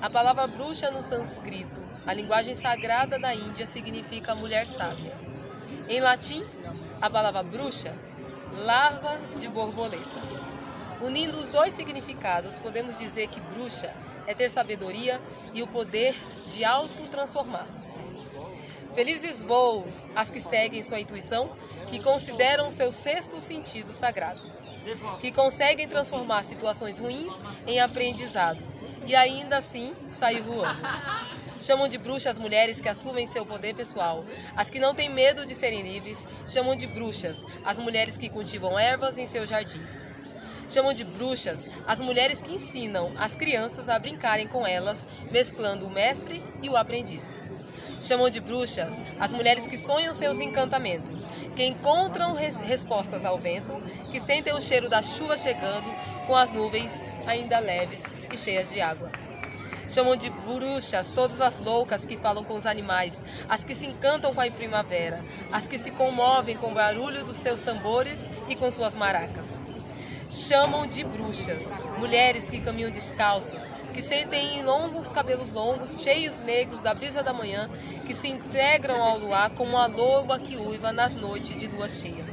A palavra bruxa no sânscrito, a linguagem sagrada da Índia, significa mulher sábia. Em latim, a palavra bruxa, larva de borboleta. Unindo os dois significados, podemos dizer que bruxa é ter sabedoria e o poder de autotransformar. Felizes voos as que seguem sua intuição, que consideram seu sexto sentido sagrado, que conseguem transformar situações ruins em aprendizado e ainda assim sair voando. Chamam de bruxas as mulheres que assumem seu poder pessoal, as que não têm medo de serem livres. Chamam de bruxas as mulheres que cultivam ervas em seus jardins. Chamam de bruxas as mulheres que ensinam as crianças a brincarem com elas, mesclando o mestre e o aprendiz. Chamam de bruxas as mulheres que sonham seus encantamentos, que encontram respostas ao vento, que sentem o cheiro da chuva chegando com as nuvens ainda leves e cheias de água. Chamam de bruxas todas as loucas que falam com os animais, as que se encantam com a primavera, as que se comovem com o barulho dos seus tambores e com suas maracas. Chamam de bruxas mulheres que caminham descalças, que sentem em longos cabelos longos, cheios negros da brisa da manhã, que se integram ao luar como a loba que uiva nas noites de lua cheia.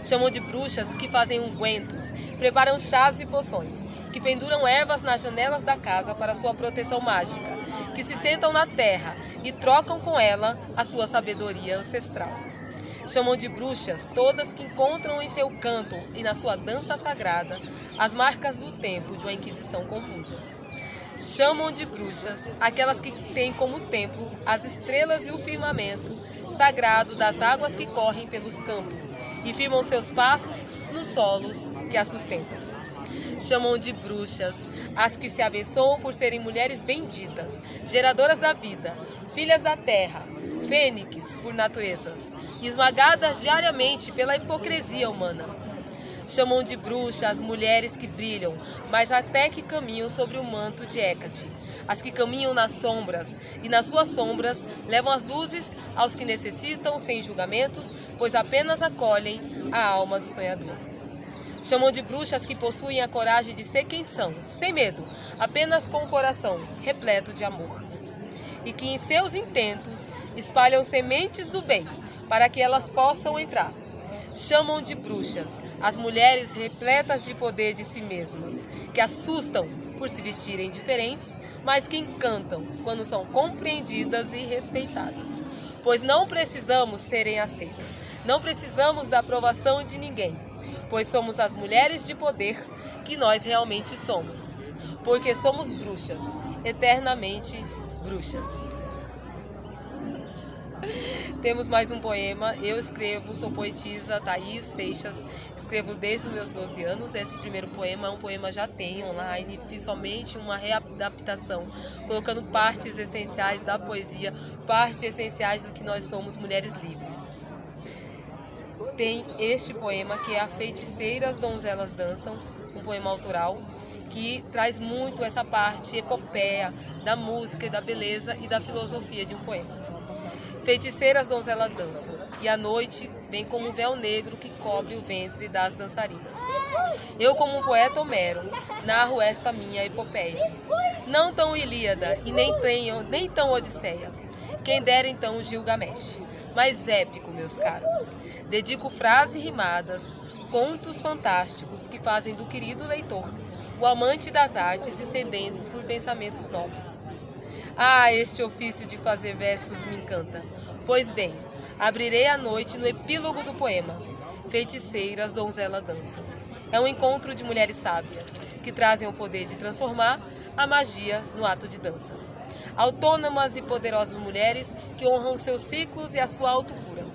Chamam de bruxas que fazem ungüentos, preparam chás e poções, que penduram ervas nas janelas da casa para sua proteção mágica, que se sentam na terra e trocam com ela a sua sabedoria ancestral. Chamam de bruxas todas que encontram em seu canto e na sua dança sagrada as marcas do tempo de uma inquisição confusa. Chamam de bruxas aquelas que têm como templo as estrelas e o firmamento sagrado das águas que correm pelos campos e firmam seus passos nos solos que a sustentam. Chamam de bruxas as que se abençoam por serem mulheres benditas, geradoras da vida, filhas da terra, fênix por naturezas, esmagadas diariamente pela hipocrisia humana. Chamam de bruxa as mulheres que brilham, mas até que caminham sobre o manto de Hécate, as que caminham nas sombras, e nas suas sombras levam as luzes aos que necessitam sem julgamentos, pois apenas acolhem a alma do sonhador. Chamam de bruxas que possuem a coragem de ser quem são, sem medo, apenas com o coração repleto de amor. E que em seus intentos espalham sementes do bem, para que elas possam entrar. Chamam de bruxas as mulheres repletas de poder de si mesmas, que assustam por se vestirem diferentes, mas que encantam quando são compreendidas e respeitadas. Pois não precisamos serem aceitas, não precisamos da aprovação de ninguém, pois somos as mulheres de poder que nós realmente somos, porque somos bruxas, eternamente bruxas. Temos mais um poema. Eu escrevo, sou poetisa Thaís Seixas, escrevo desde os meus 12 anos. Esse primeiro poema é um poema já tem online, fiz somente uma readaptação, colocando partes essenciais da poesia, partes essenciais do que nós somos, mulheres livres. Tem este poema que é A Feiticeira, as Donzelas Dançam, um poema autoral que traz muito essa parte epopeia da música e da beleza e da filosofia de um poema. Feiticeiras, as donzelas dançam, e a noite vem como um véu negro que cobre o ventre das dançarinas. Eu, como um poeta Homero, narro esta minha epopeia. Não tão Ilíada e nem tão Odisseia. Quem dera então o Gilgamesh, mas épico, meus caros. Dedico frases rimadas, contos fantásticos que fazem do querido leitor o amante das artes e sedentos por pensamentos nobres. Ah, este ofício de fazer versos me encanta. Pois bem, abrirei a noite no epílogo do poema. Feiticeiras, donzelas dançam. É um encontro de mulheres sábias, que trazem o poder de transformar a magia no ato de dança. Autônomas e poderosas mulheres que honram seus ciclos e a sua autocura.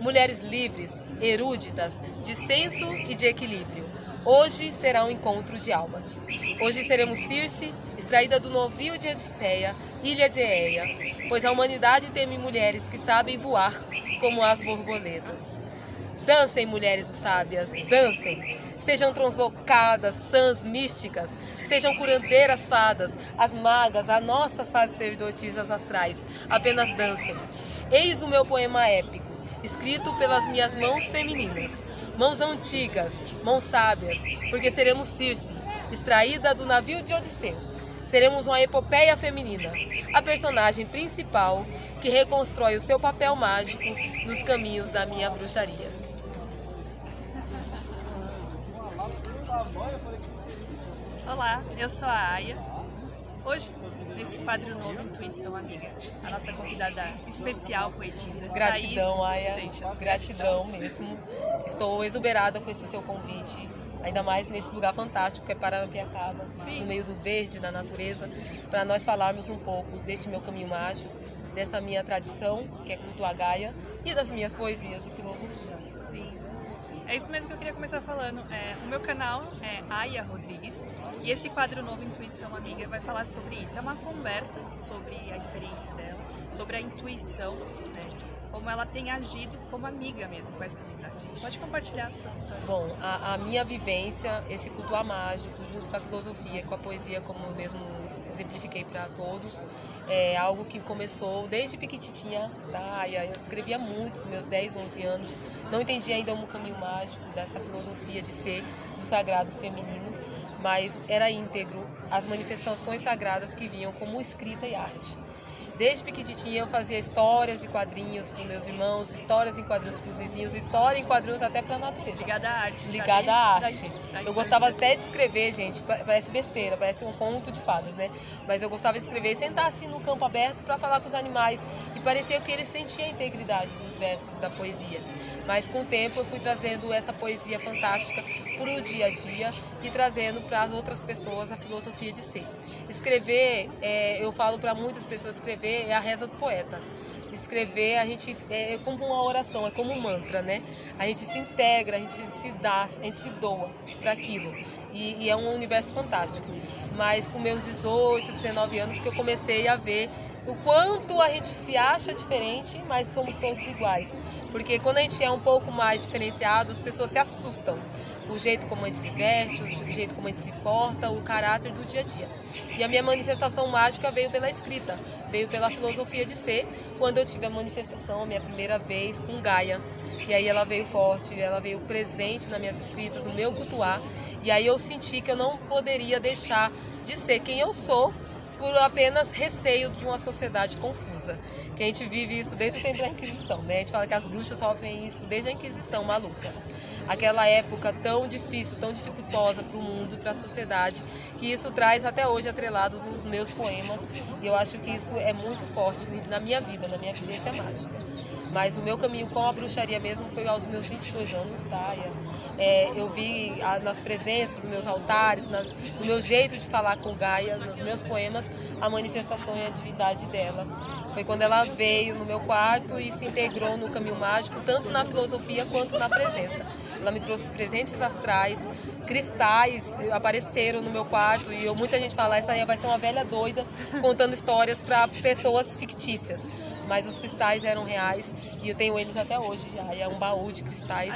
Mulheres livres, eruditas, de senso e de equilíbrio. Hoje será um encontro de almas. Hoje seremos Circe, extraída do navio de Odisseia, ilha de Eia, pois a humanidade teme mulheres que sabem voar como as borboletas. Dancem, mulheres sábias, dancem. Sejam translocadas, sãs, místicas, sejam curandeiras fadas, as magas, as nossas sacerdotisas astrais, apenas dancem. Eis o meu poema épico, escrito pelas minhas mãos femininas, mãos antigas, mãos sábias, porque seremos Circe, extraída do navio de Odisseu. seremos uma epopeia feminina, a personagem principal que reconstrói o seu papel mágico nos caminhos da minha bruxaria. Olá, eu sou a Aya. Hoje, nesse quadro novo Intuição Amiga, a nossa convidada especial poetisa. Gratidão, Thaís Aya. Seixas. Gratidão mesmo. Estou exuberada com esse seu convite. Ainda mais nesse lugar fantástico que é Paranapiacaba, Sim. no meio do verde, da natureza, para nós falarmos um pouco deste meu caminho mágico, dessa minha tradição, que é culto a Gaia, e das minhas poesias e filosofias. Sim. É isso mesmo que eu queria começar falando. O meu canal é Aya Rodrigues e esse quadro novo Intuição Amiga vai falar sobre isso. É uma conversa sobre a experiência dela, sobre a intuição, né? Como ela tem agido como amiga mesmo com essa amizade. Pode compartilhar a sua história. Bom, a minha vivência, esse culto a mágico, junto com a filosofia, com a poesia, como eu mesmo exemplifiquei para todos, é algo que começou desde pequititinha, tá? Eu escrevia muito com meus 10, 11 anos, não entendia ainda o caminho mágico dessa filosofia de ser do sagrado feminino, mas era íntegro as manifestações sagradas que vinham como escrita e arte. Desde pequenininha eu fazia histórias de quadrinhos para os meus irmãos, histórias em quadrinhos para os vizinhos, história em quadrinhos até para a natureza. Ligada à arte. Ligada à arte. Da Eu gostava até de escrever, gente, parece besteira, parece um conto de fadas, né? Mas eu gostava de escrever e sentar assim no campo aberto para falar com os animais. E parecia que eles sentiam a integridade dos versos da poesia. Mas com o tempo eu fui trazendo essa poesia fantástica para o dia a dia e trazendo para as outras pessoas a filosofia de ser. Escrever, eu falo para muitas pessoas, escrever é a reza do poeta. Escrever, a gente é como uma oração, é como um mantra, né? A gente se integra, a gente se dá, a gente se doa para aquilo. E é um universo fantástico. Mas com meus 18, 19 anos que eu comecei a ver o quanto a gente se acha diferente, mas somos todos iguais. Porque quando a gente é um pouco mais diferenciado, as pessoas se assustam. O jeito como a gente se veste, o jeito como a gente se porta, o caráter do dia a dia. E a minha manifestação mágica veio pela escrita, veio pela filosofia de ser, quando eu tive a manifestação, a minha primeira vez com Gaia. E aí ela veio forte, ela veio presente nas minhas escritas, no meu cultuar. E aí eu senti que eu não poderia deixar de ser quem eu sou, por apenas receio de uma sociedade confusa. Que a gente vive isso desde o tempo da Inquisição, né? A gente fala que as bruxas sofrem isso desde a Inquisição maluca. Aquela época tão difícil, tão dificultosa para o mundo, para a sociedade, que isso traz até hoje atrelado nos meus poemas. E eu acho que isso é muito forte na minha vida, na minha vivência mágica. Mas o meu caminho com a bruxaria mesmo foi aos meus 22 anos, tá? Eu vi nas presenças, nos meus altares, no meu jeito de falar com Gaia, nos meus poemas, a manifestação e a divindade dela. Foi quando ela veio no meu quarto e se integrou no caminho mágico, tanto na filosofia quanto na presença. Ela me trouxe presentes astrais, cristais apareceram no meu quarto e muita gente fala, essa aí vai ser uma velha doida contando histórias para pessoas fictícias. Mas os cristais eram reais e eu tenho eles até hoje. É um baú de cristais.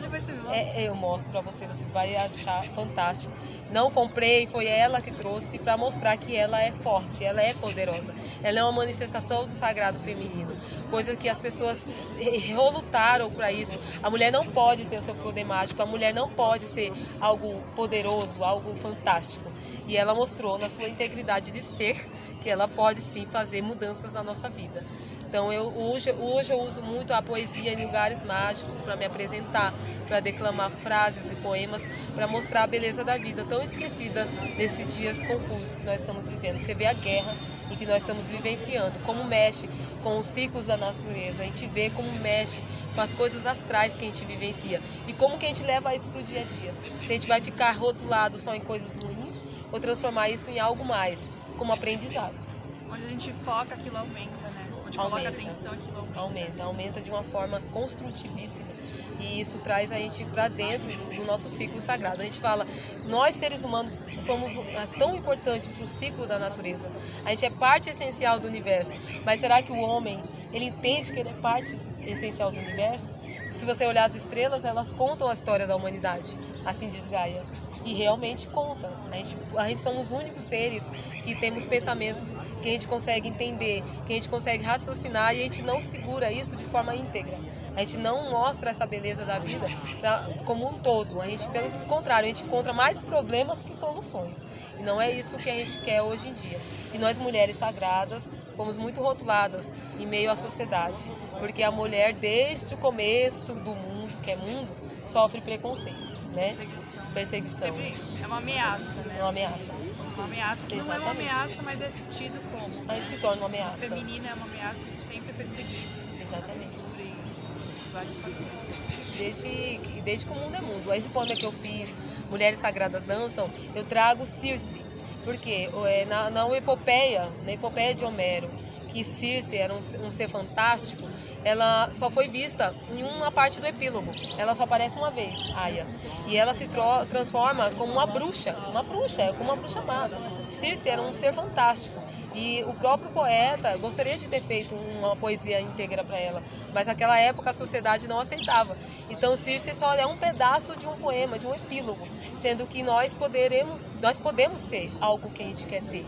Eu mostro pra você, você vai achar fantástico. Não comprei, foi ela que trouxe para mostrar que ela é forte, ela é poderosa. Ela é uma manifestação do sagrado feminino, coisa que as pessoas relutaram para isso. A mulher não pode ter o seu poder mágico, a mulher não pode ser algo poderoso, algo fantástico. E ela mostrou na sua integridade de ser que ela pode sim fazer mudanças na nossa vida. Então hoje eu uso muito a poesia em lugares mágicos para me apresentar, para declamar frases e poemas, para mostrar a beleza da vida tão esquecida nesses dias confusos que nós estamos vivendo. Você vê a guerra em que nós estamos vivenciando, como mexe com os ciclos da natureza, a gente vê como mexe com as coisas astrais que a gente vivencia e como que a gente leva isso para o dia a dia. Se a gente vai ficar rotulado só em coisas ruins ou transformar isso em algo mais, como aprendizados. Onde a gente foca, aquilo aumenta, né? Onde coloca atenção, aquilo aumenta. Aumenta de uma forma construtivíssima. E isso traz a gente para dentro do nosso ciclo sagrado. A gente fala, nós seres humanos somos tão importantes para o ciclo da natureza. A gente é parte essencial do universo. Mas será que o homem, ele entende que ele é parte essencial do universo? Se você olhar as estrelas, elas contam a história da humanidade. Assim diz Gaia. E realmente conta. A gente somos os únicos seres que temos pensamentos que a gente consegue entender, que a gente consegue raciocinar e a gente não segura isso de forma íntegra. A gente não mostra essa beleza da vida como um todo. A gente, pelo contrário, a gente encontra mais problemas que soluções. E não é isso que a gente quer hoje em dia. E nós, mulheres sagradas, fomos muito rotuladas em meio à sociedade, porque a mulher, desde o começo do mundo, que é mundo, sofre preconceito, né? Perseguição. Sempre é uma ameaça, né? É uma ameaça. Uma ameaça que não é uma ameaça, mas é tido como. Mas se torna uma ameaça. O feminino é uma ameaça e sempre perseguido. Exatamente. E vários fatores. Desde que o mundo é mundo. Esse poema que eu fiz, Mulheres Sagradas Dançam, eu trago Circe. Porque na epopeia de Homero, que Circe era um ser fantástico, ela só foi vista em uma parte do epílogo. Ela só aparece uma vez, Aia. E ela se transforma como uma bruxa, como uma bruxa má. Circe era um ser fantástico. E o próprio poeta gostaria de ter feito uma poesia íntegra para ela, mas naquela época a sociedade não aceitava. Então Circe só é um pedaço de um poema, de um epílogo, sendo que nós podemos ser algo que a gente quer ser.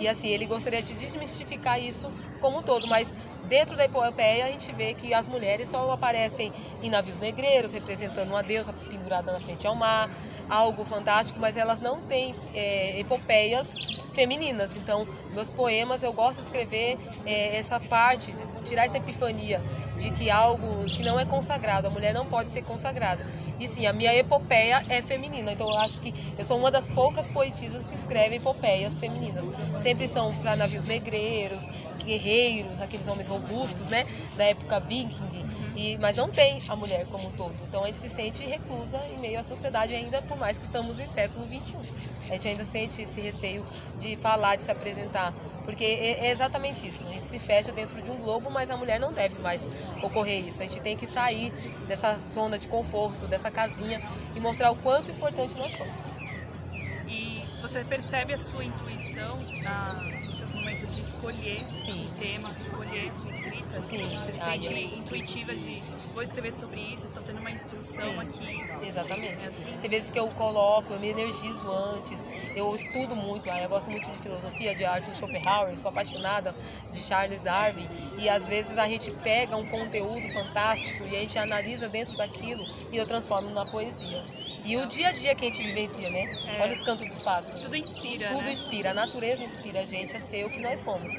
E assim, ele gostaria de desmistificar isso como um todo, mas dentro da epopeia a gente vê que as mulheres só aparecem em navios negreiros, representando uma deusa pendurada na frente ao mar, algo fantástico, mas elas não têm epopeias femininas. Então, meus poemas, eu gosto de escrever essa parte, tirar essa epifania de que algo que não é consagrado, a mulher não pode ser consagrada. E sim, a minha epopeia é feminina, então eu acho que eu sou uma das poucas poetisas que escrevem epopeias femininas. Sempre são para navios negreiros, guerreiros, aqueles homens robustos, né, da época viking. Mas não tem a mulher como um todo. Então a gente se sente reclusa em meio à sociedade ainda, por mais que estamos em século XXI. A gente ainda sente esse receio de falar, de se apresentar. Porque é exatamente isso. A gente se fecha dentro de um globo, mas a mulher não deve mais ocorrer isso. A gente tem que sair dessa zona de conforto, dessa casinha e mostrar o quanto importante nós somos. E você percebe a sua intuição nos seus momentos de escolher o tema, escolher a sua escrita? Sim. Você se sente intuitiva de vou escrever sobre isso, estou tendo uma instrução aqui. Exatamente. É assim? Tem vezes que eu coloco, eu me energizo antes, eu estudo muito, eu gosto muito de filosofia, de Arthur Schopenhauer, sou apaixonada de Charles Darwin, e às vezes a gente pega um conteúdo fantástico e a gente analisa dentro daquilo e eu transformo na poesia. E o dia a dia que a gente vivencia, né? Olha os cantos dos pássaros. Tudo inspira, Tudo né? inspira. A natureza inspira a gente a ser o que nós somos.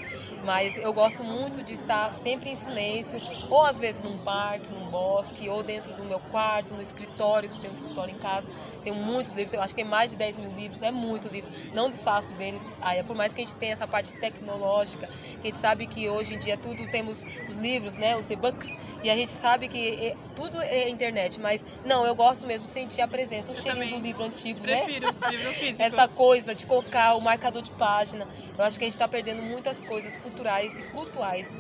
Mas eu gosto muito de estar sempre em silêncio, ou às vezes num parque, num bosque, ou dentro do meu quarto, no escritório, que eu tenho um escritório em casa. Tenho muitos livros, eu acho que tem mais de 10 mil livros, é muito livro. Não desfaço deles, por mais que a gente tenha essa parte tecnológica, que a gente sabe que hoje em dia temos os livros, né, os e-books, e a gente sabe que tudo é internet, mas não, eu gosto mesmo de sentir a presença, o cheirinho do livro antigo, Prefiro livro físico. Essa coisa de colocar o marcador de página. Eu acho que a gente está perdendo muitas coisas culturais e cultuais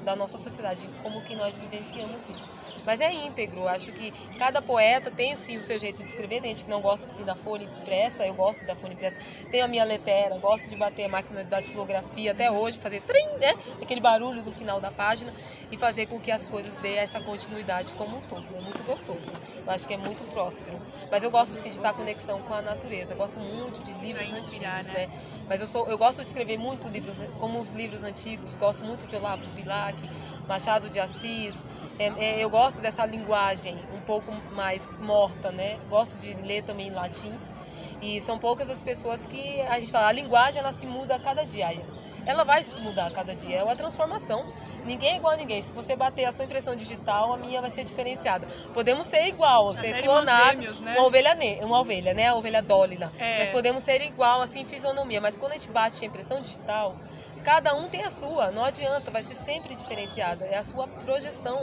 da nossa sociedade, como que nós vivenciamos isso. Mas é íntegro, eu acho que cada poeta tem sim o seu jeito de escrever, tem gente que não gosta assim da folha impressa, eu gosto da folha impressa, tenho a minha letera, gosto de bater a máquina da tipografia até hoje, fazer trim, né? Aquele barulho do final da página e fazer com que as coisas dêem essa continuidade como um todo. É muito gostoso, eu acho que é muito próspero. Mas eu gosto sim de estar em conexão com a natureza, eu gosto muito de livros antigos, né? Mas eu gosto de escrever muito livros, como os livros antigos, gosto muito de Olavo Bilac, Machado de Assis. Eu gosto dessa linguagem um pouco mais morta, né? Gosto de ler também em latim. E são poucas as pessoas que a gente fala, a linguagem ela se muda a cada dia. Ela vai se mudar a cada dia, é uma transformação. Ninguém é igual a ninguém. Se você bater a sua impressão digital, a minha vai ser diferenciada. Podemos ser igual, ser clonado, né? uma ovelha, né? A ovelha Dolly lá. Mas podemos ser igual, assim, em fisionomia. Mas quando a gente bate a impressão digital, cada um tem a sua, não adianta, vai ser sempre diferenciada. É a sua projeção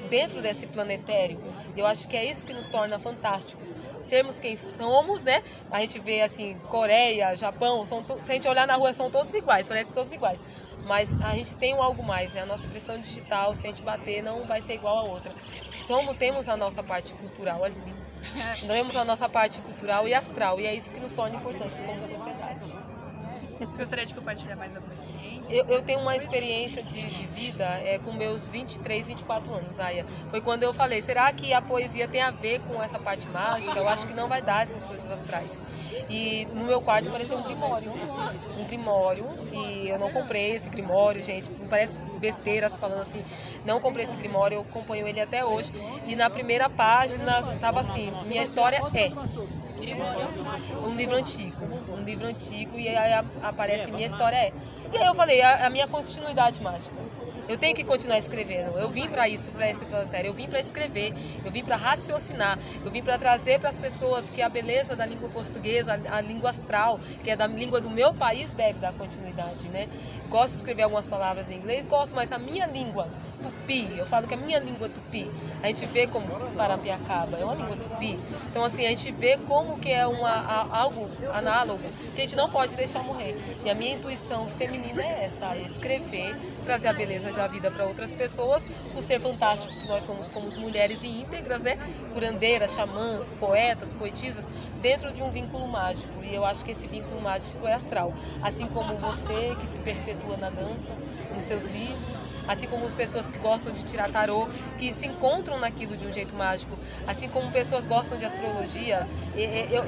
dentro desse planetário. Eu acho que é isso que nos torna fantásticos. Sermos quem somos, né? A gente vê assim, Coreia, Japão, se a gente olhar na rua, são todos iguais, parecem todos iguais. Mas a gente tem algo mais, né? A nossa impressão digital, se a gente bater, não vai ser igual a outra. Temos a nossa parte cultural, olha que lindo. Temos a nossa parte cultural e astral, e é isso que nos torna importantes como sociedade. Você gostaria de compartilhar mais alguma experiência? Eu tenho uma experiência de vida com meus 23, 24 anos, Aya. Foi quando eu falei, será que a poesia tem a ver com essa parte mágica? Eu acho que não vai dar essas coisas astrais. E no meu quarto apareceu um grimório, e eu não comprei esse grimório, gente, parece besteiras falando assim, não comprei esse grimório, eu acompanho ele até hoje, e na primeira página tava assim, minha história é um livro antigo, um um livro antigo, e aí aparece minha história. E aí eu falei, a minha continuidade mágica. Eu tenho que continuar escrevendo. Eu vim para isso, para esse planetário. Eu vim para escrever, eu vim para raciocinar, eu vim para trazer para as pessoas que a beleza da língua portuguesa, a língua astral, que é da língua do meu país, deve dar continuidade, né? Gosto de escrever algumas palavras em inglês, gosto, mas a minha língua tupi, eu falo que a minha língua tupi, a gente vê como Parapiacaba é uma língua tupi. Então, assim, a gente vê como que é algo análogo que a gente não pode deixar morrer. E a minha intuição feminina é essa, é escrever, trazer a beleza da vida para outras pessoas, o ser fantástico que nós somos como mulheres íntegras, né? Curandeiras, xamãs, poetas, poetisas, dentro de um vínculo mágico. E eu acho que esse vínculo mágico é astral. Assim como você, que se perpetua na dança, nos seus livros, assim como as pessoas que gostam de tirar tarô, que se encontram naquilo de um jeito mágico, assim como pessoas gostam de astrologia,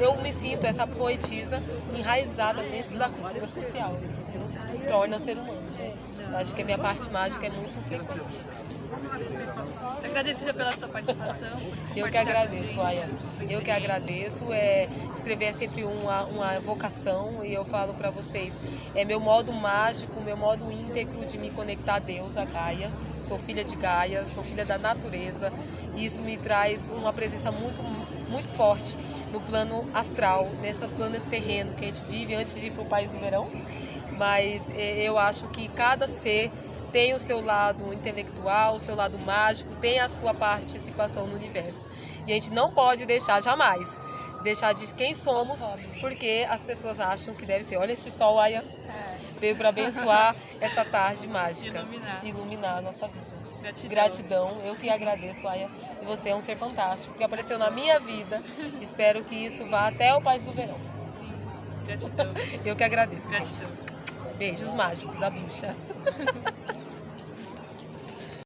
eu me sinto essa poetisa enraizada dentro da cultura social. Isso nos torna ser humano, né? Eu acho que a minha parte mágica é muito frequente. Agradecida pela sua participação. Eu que agradeço, Aya. Eu que agradeço. Escrever é sempre uma vocação, e eu falo para vocês, é meu modo mágico, meu modo íntegro de me conectar a Deus, a Gaia. Sou filha de Gaia, sou filha da natureza, e isso me traz uma presença muito, muito forte no plano astral, nesse plano terreno que a gente vive antes de ir para o País do Verão. Mas eu acho que cada ser tem o seu lado intelectual, o seu lado mágico, tem a sua participação no universo. E a gente não pode deixar jamais, deixar de quem somos, porque as pessoas acham que deve ser. Olha esse sol, Aya, veio para abençoar essa tarde mágica, iluminar a nossa vida. Gratidão, eu que agradeço, Aya, e você é um ser fantástico, que apareceu na minha vida. Espero que isso vá até o País do Verão. Gratidão. Eu que agradeço. Gratidão. Beijos mágicos da bruxa.